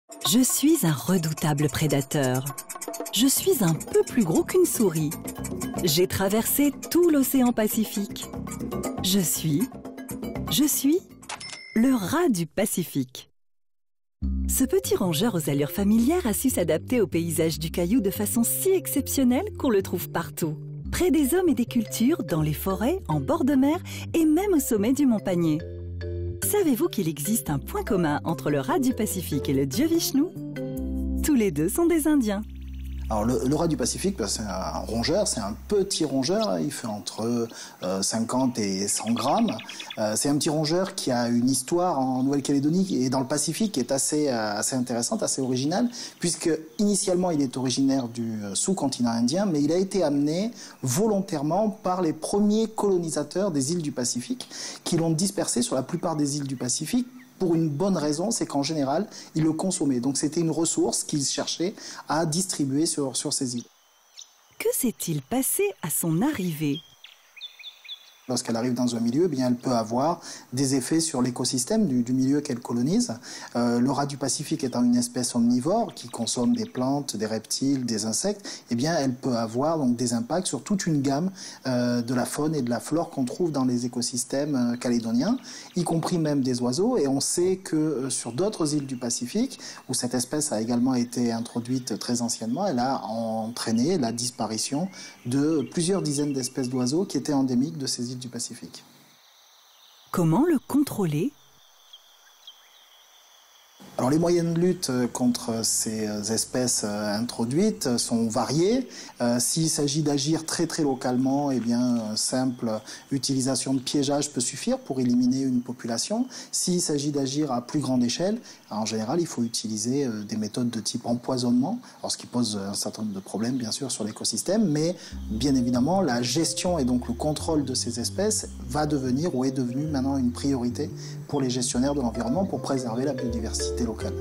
Je suis un redoutable prédateur. Je suis un peu plus gros qu'une souris. J'ai traversé tout l'océan Pacifique. Je suis le rat du Pacifique. Ce petit rongeur aux allures familières a su s'adapter au paysage du Caillou de façon si exceptionnelle qu'on le trouve partout. Près des hommes et des cultures, dans les forêts, en bord de mer et même au sommet du Mont Panier. Savez-vous qu'il existe un point commun entre le rat du Pacifique et le dieu Vishnu? Tous les deux sont des Indiens. Alors le rat du Pacifique, c'est un rongeur, c'est un petit rongeur, il fait entre 50 et 100 grammes. C'est un petit rongeur qui a une histoire en Nouvelle-Calédonie et dans le Pacifique qui est assez intéressante, assez originale, puisque initialement il est originaire du sous-continent indien, mais il a été amené volontairement par les premiers colonisateurs des îles du Pacifique, qui l'ont dispersé sur la plupart des îles du Pacifique, pour une bonne raison, c'est qu'en général, ils le consommaient. Donc c'était une ressource qu'ils cherchaient à distribuer sur ces îles. Que s'est-il passé à son arrivée ? Lorsqu'elle arrive dans un milieu, eh bien, elle peut avoir des effets sur l'écosystème du milieu qu'elle colonise. Le rat du Pacifique étant une espèce omnivore qui consomme des plantes, des reptiles, des insectes, eh bien, elle peut avoir donc des impacts sur toute une gamme de la faune et de la flore qu'on trouve dans les écosystèmes calédoniens, y compris même des oiseaux. Et on sait que sur d'autres îles du Pacifique, où cette espèce a également été introduite très anciennement, elle a entraîné la disparition de plusieurs dizaines d'espèces d'oiseaux qui étaient endémiques de ces îles du Pacifique. Comment le contrôler ? Alors les moyens de lutte contre ces espèces introduites sont variés. S'il s'agit d'agir très localement, eh bien simple utilisation de piégeage peut suffire pour éliminer une population. S'il s'agit d'agir à plus grande échelle, en général il faut utiliser des méthodes de type empoisonnement, alors ce qui pose un certain nombre de problèmes bien sûr sur l'écosystème, mais bien évidemment la gestion et donc le contrôle de ces espèces va devenir ou est devenu maintenant une priorité pour les gestionnaires de l'environnement pour préserver la biodiversité locale.